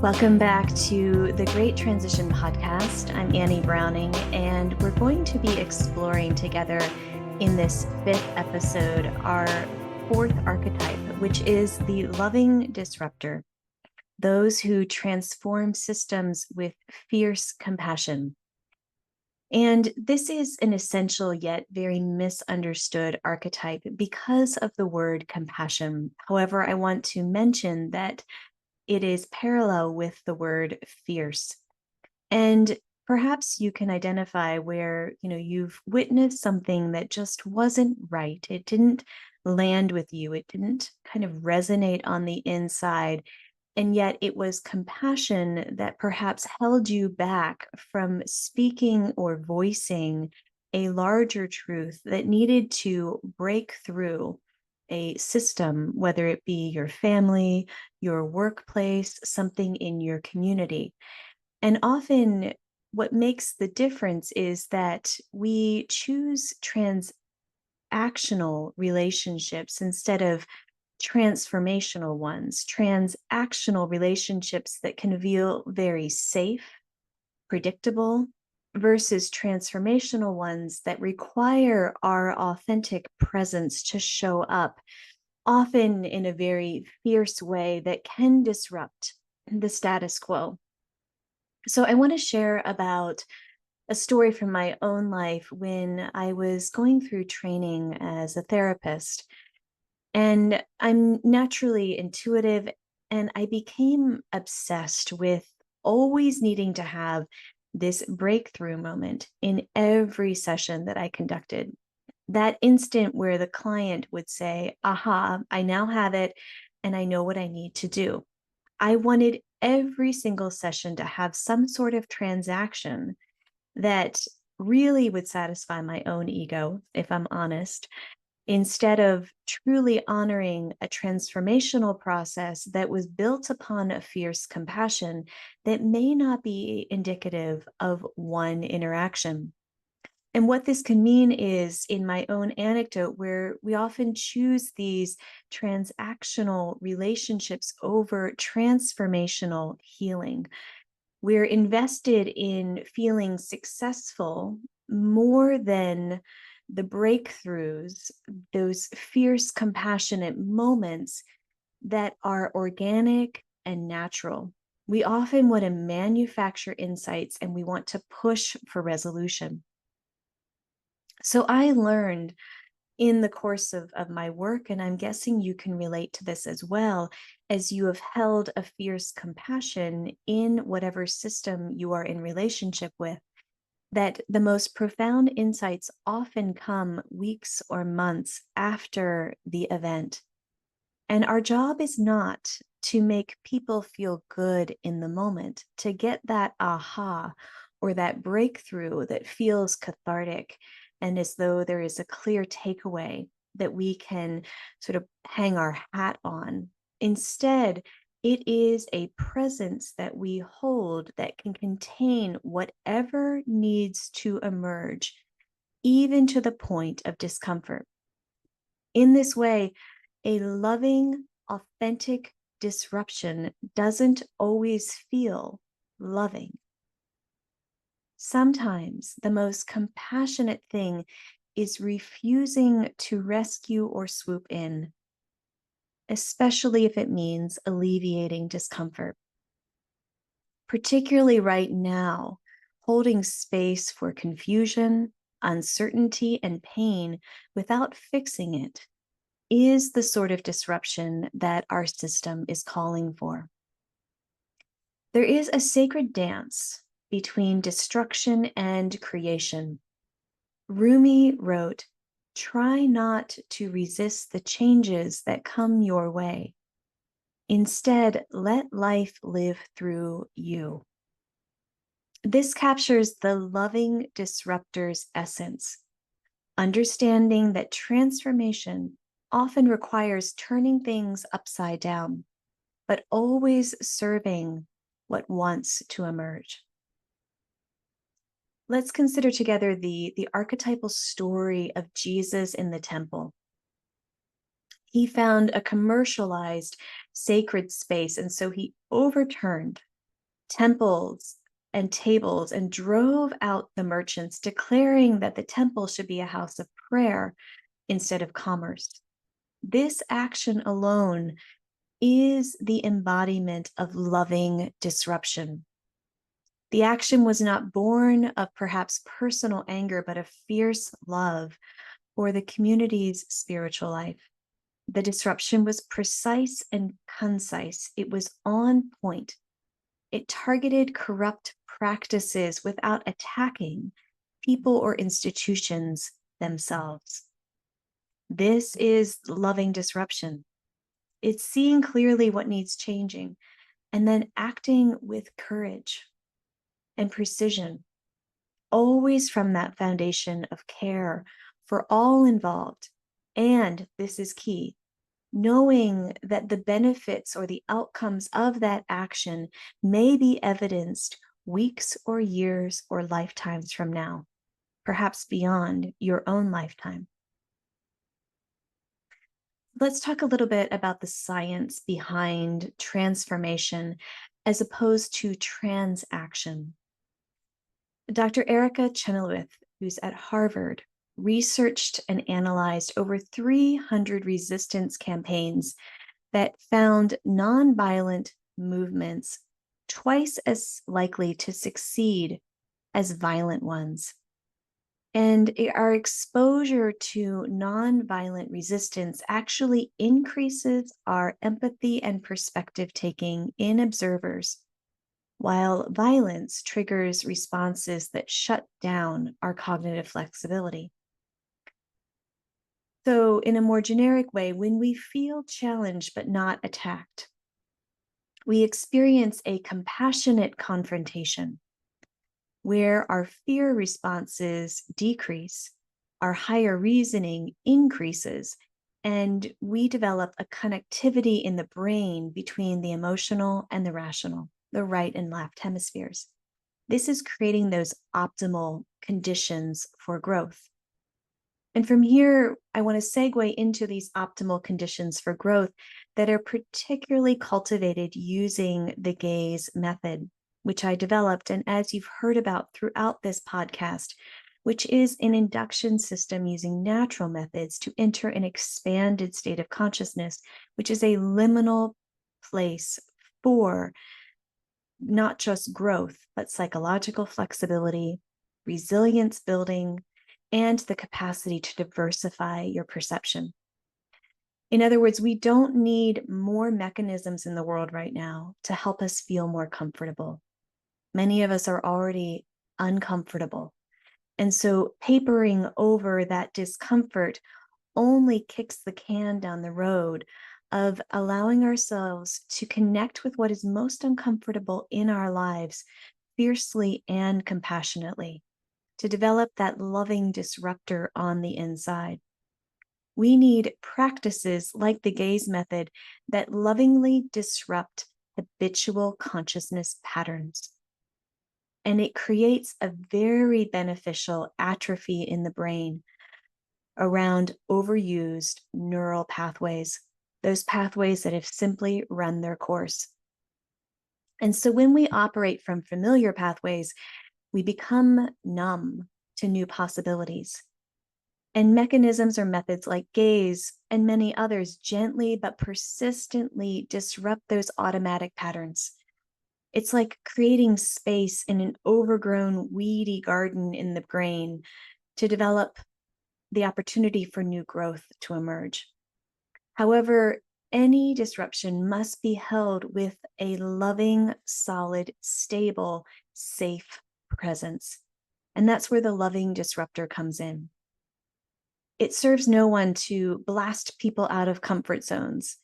Welcome back to the Great Transition Podcast. I'm Annie Browning, and we're going to be exploring together in this fifth episode our fourth archetype, which is the loving disruptor, those who transform systems with fierce compassion. And this is an essential yet very misunderstood archetype because of the word compassion. However, I want to mention that it is parallel with the word fierce. And perhaps you can identify where, you've witnessed something that just wasn't right. It didn't land with you. It didn't kind of resonate on the inside. And yet it was compassion that perhaps held you back from speaking or voicing a larger truth that needed to break through a system, whether it be your family, your workplace, something in your community. And often what makes the difference is that we choose transactional relationships instead of transformational ones, transactional relationships that can feel very safe, predictable, versus transformational ones that require our authentic presence to show up, often in a very fierce way that can disrupt the status quo. So I want to share about a story from my own life when I was going through training as a therapist. And I'm naturally intuitive, and I became obsessed with always needing to have this breakthrough moment in every session that I conducted. That instant where the client would say, aha, I now have it, and I know what I need to do. I wanted every single session to have some sort of transaction that really would satisfy my own ego, if I'm honest, instead of truly honoring a transformational process that was built upon a fierce compassion that may not be indicative of one interaction. And what this can mean is, in my own anecdote, where we often choose these transactional relationships over transformational healing. We're invested in feeling successful more than the breakthroughs, those fierce, compassionate moments that are organic and natural. We often want to manufacture insights and we want to push for resolution. So I learned in the course of my work, and I'm guessing you can relate to this as well, as you have held a fierce compassion in whatever system you are in relationship with, that the most profound insights often come weeks or months after the event. And our job is not to make people feel good in the moment, to get that aha or that breakthrough that feels cathartic and as though there is a clear takeaway that we can sort of hang our hat on. Instead, it is a presence that we hold that can contain whatever needs to emerge, even to the point of discomfort. In this way, a loving, authentic disruption doesn't always feel loving. Sometimes the most compassionate thing is refusing to rescue or swoop in, especially if it means alleviating discomfort. Particularly right now, holding space for confusion, uncertainty, and pain without fixing it is the sort of disruption that our system is calling for. There is a sacred dance between destruction and creation. Rumi wrote, "Try not to resist the changes that come your way. Instead, let life live through you." This captures the loving disruptor's essence, understanding that transformation often requires turning things upside down, but always serving what wants to emerge. Let's consider together the archetypal story of Jesus in the temple. He found a commercialized sacred space, and so he overturned temples and tables and drove out the merchants, declaring that the temple should be a house of prayer instead of commerce. This action alone is the embodiment of loving disruption. The action was not born of perhaps personal anger, but of fierce love for the community's spiritual life. The disruption was precise and concise. It was on point. It targeted corrupt practices without attacking people or institutions themselves. This is loving disruption. It's seeing clearly what needs changing and then acting with courage and precision, always from that foundation of care for all involved. And this is key, knowing that the benefits or the outcomes of that action may be evidenced weeks or years or lifetimes from now, perhaps beyond your own lifetime. Let's talk a little bit about the science behind transformation as opposed to transaction. Dr. Erica Chenoweth, who's at Harvard, researched and analyzed over 300 resistance campaigns that found nonviolent movements twice as likely to succeed as violent ones. And our exposure to nonviolent resistance actually increases our empathy and perspective taking in observers, while violence triggers responses that shut down our cognitive flexibility. So, in a more generic way, when we feel challenged but not attacked, we experience a compassionate confrontation where our fear responses decrease, our higher reasoning increases, and we develop a connectivity in the brain between the emotional and the rational, the right and left hemispheres. This is creating those optimal conditions for growth. And from here, I want to segue into these optimal conditions for growth that are particularly cultivated using the gaze method, which I developed, and as you've heard about throughout this podcast, which is an induction system using natural methods to enter an expanded state of consciousness, which is a liminal place for not just growth, but psychological flexibility, resilience building, and the capacity to diversify your perception. In other words, we don't need more mechanisms in the world right now to help us feel more comfortable. Many of us are already uncomfortable. And so papering over that discomfort only kicks the can down the road of allowing ourselves to connect with what is most uncomfortable in our lives fiercely and compassionately, to develop that loving disruptor on the inside. We need practices like the gaze method that lovingly disrupt habitual consciousness patterns. And it creates a very beneficial atrophy in the brain around overused neural pathways, those pathways that have simply run their course. And so when we operate from familiar pathways, we become numb to new possibilities. And mechanisms or methods like gaze and many others gently but persistently disrupt those automatic patterns. It's like creating space in an overgrown, weedy garden in the brain to develop the opportunity for new growth to emerge. However, any disruption must be held with a loving, solid, stable, safe presence. And that's where the loving disruptor comes in. It serves no one to blast people out of comfort zones.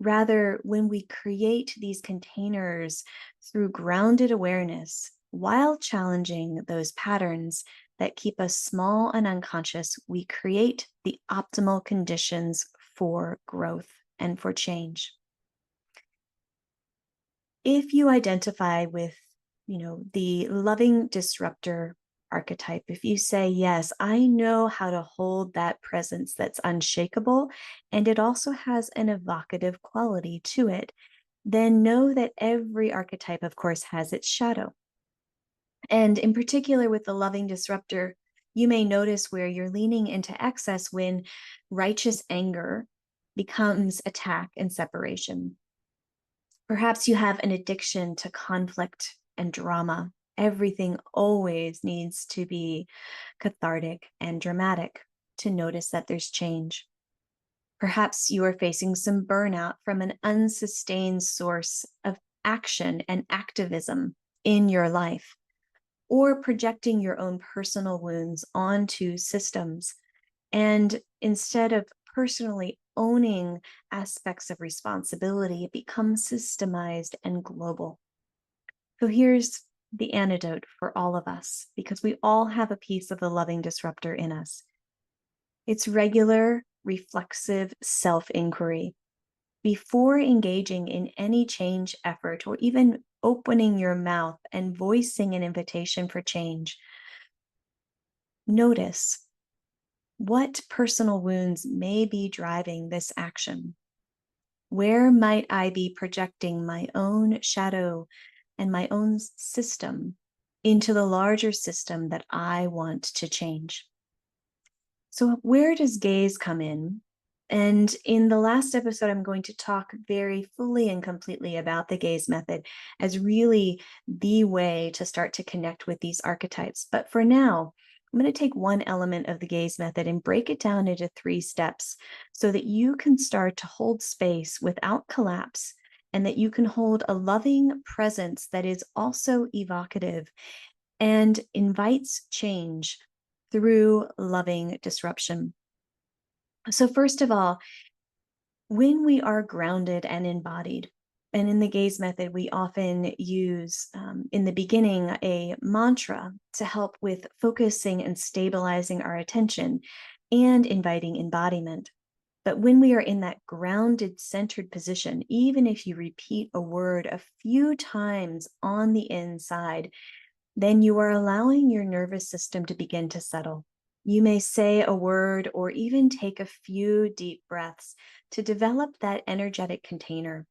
Rather, when we create these containers through grounded awareness, while challenging those patterns that keep us small and unconscious, we create the optimal conditions for growth and for change. If you identify with, the loving disruptor archetype, if you say, yes, I know how to hold that presence that's unshakable, and it also has an evocative quality to it, then know that every archetype, of course, has its shadow. And in particular, with the loving disruptor, you may notice where you're leaning into excess when righteous anger becomes attack and separation. Perhaps you have an addiction to conflict and drama. Everything always needs to be cathartic and dramatic to notice that there's change. Perhaps you are facing some burnout from an unsustained source of action and activism in your life, or projecting your own personal wounds onto systems. And instead of personally owning aspects of responsibility, it becomes systemized and global. So here's the antidote for all of us, because we all have a piece of the loving disruptor in us. It's regular, reflexive self inquiry. Before engaging in any change effort or even opening your mouth and voicing an invitation for change, notice what personal wounds may be driving this action. Where might I be projecting my own shadow and my own system into the larger system that I want to change? So, where does gaze come in? And in the last episode, I'm going to talk very fully and completely about the gaze method as really the way to start to connect with these archetypes. But for now, I'm going to take one element of the gaze method and break it down into 3 steps so that you can start to hold space without collapse, and that you can hold a loving presence that is also evocative and invites change through loving disruption. So, first of all, when we are grounded and embodied, and in the gaze method, we often use in the beginning a mantra to help with focusing and stabilizing our attention and inviting embodiment. But when we are in that grounded, centered position, even if you repeat a word a few times on the inside, then you are allowing your nervous system to begin to settle. You may say a word or even take a few deep breaths to develop that energetic container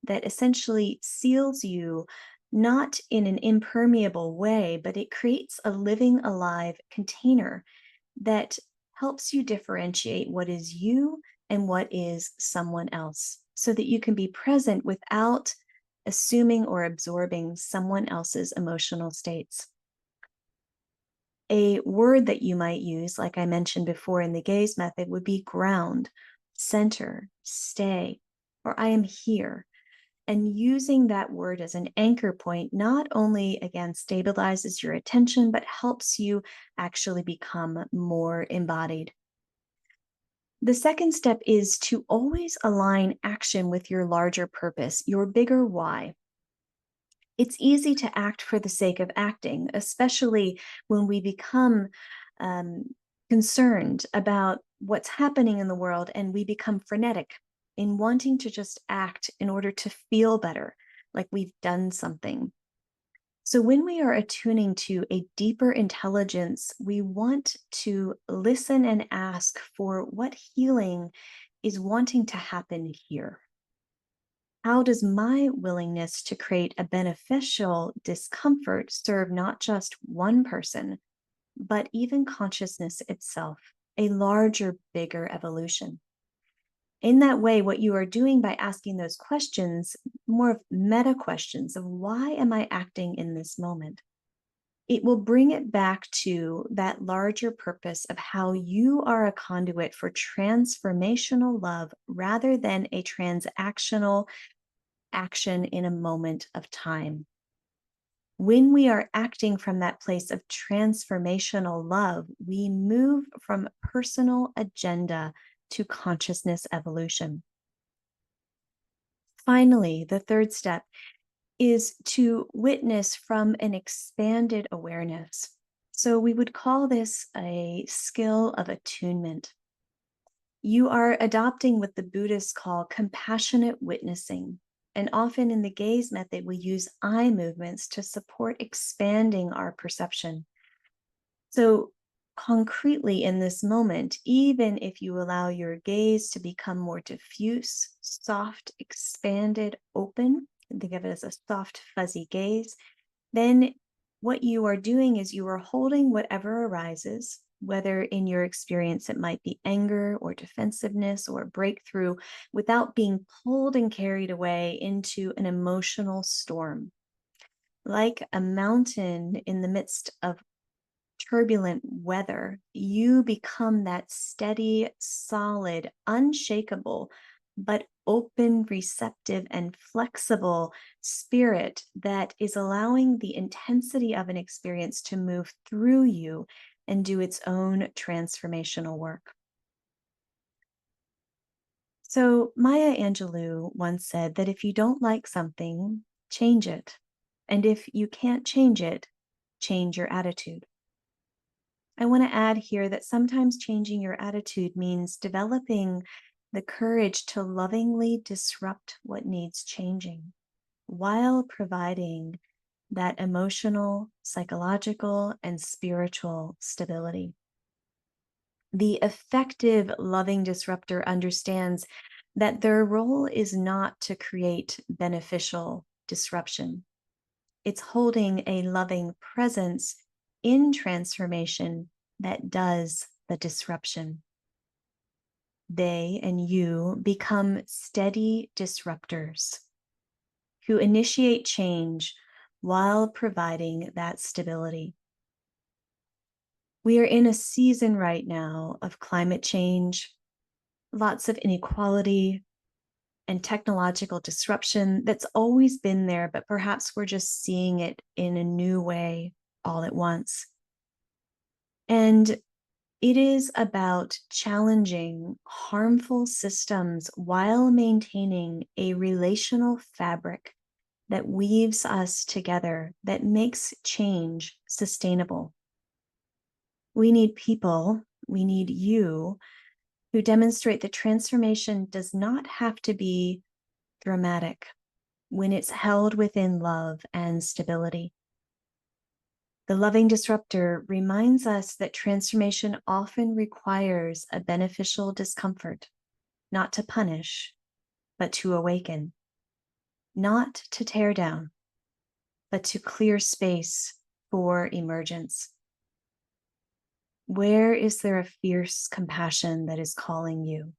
that essentially seals you, not in an impermeable way, but it creates a living, alive container that helps you differentiate what is you and what is someone else, so that you can be present without assuming or absorbing someone else's emotional states. A word that you might use, like I mentioned before in the gaze method, would be ground, center, stay, or I am here. And using that word as an anchor point not only, again, stabilizes your attention, but helps you actually become more embodied. The second step is to always align action with your larger purpose, your bigger why. It's easy to act for the sake of acting, especially when we become um, concerned about what's happening in the world and we become frenetic in wanting to just act in order to feel better, like we've done something. So, when we are attuning to a deeper intelligence, we want to listen and ask for what healing is wanting to happen here. How does my willingness to create a beneficial discomfort serve not just one person, but even consciousness itself, a larger, bigger evolution? In that way, what you are doing by asking those questions, more of meta questions of why am I acting in this moment? It will bring it back to that larger purpose of how you are a conduit for transformational love rather than a transactional action in a moment of time. When we are acting from that place of transformational love, we move from personal agenda to consciousness evolution. Finally, the third step is to witness from an expanded awareness. So we would call this a skill of attunement. You are adopting what the Buddhists call compassionate witnessing. And often in the gaze method, we use eye movements to support expanding our perception. So concretely in this moment, even if you allow your gaze to become more diffuse, soft, expanded, open, and think of it as a soft, fuzzy gaze, then what you are doing is you are holding whatever arises, whether in your experience it might be anger or defensiveness or breakthrough, without being pulled and carried away into an emotional storm. Like a mountain in the midst of turbulent weather, you become that steady, solid, unshakable, but open, receptive, and flexible spirit that is allowing the intensity of an experience to move through you and do its own transformational work. So, Maya Angelou once said that if you don't like something, change it. And if you can't change it, change your attitude. I want to add here that sometimes changing your attitude means developing the courage to lovingly disrupt what needs changing while providing that emotional, psychological, and spiritual stability. The effective, loving disruptor understands that their role is not to create beneficial disruption. It's holding a loving presence in transformation that does the disruption. They and you become steady disruptors who initiate change while providing that stability. We are in a season right now of climate change, lots of inequality, and technological disruption that's always been there, but perhaps we're just seeing it in a new way all at once. And it is about challenging harmful systems while maintaining a relational fabric that weaves us together, that makes change sustainable. We need people, we need you, who demonstrate that transformation does not have to be dramatic when it's held within love and stability. The loving disruptor reminds us that transformation often requires a beneficial discomfort, not to punish, but to awaken, not to tear down, but to clear space for emergence. Where is there a fierce compassion that is calling you?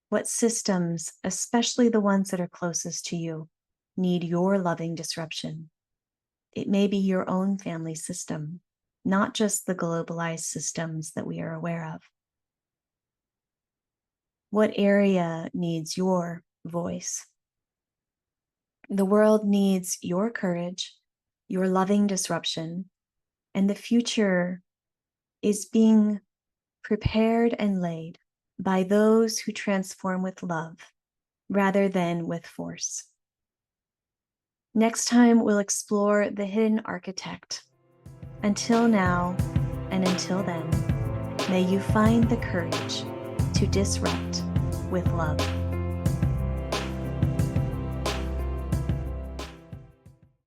What systems, especially the ones that are closest to you, need your loving disruption? It may be your own family system, not just the globalized systems that we are aware of. What area needs your voice? The world needs your courage, your loving disruption, and the future is being prepared and laid by those who transform with love rather than with force. Next time, we'll explore the hidden architect. Until now, and until then, may you find the courage to disrupt with love.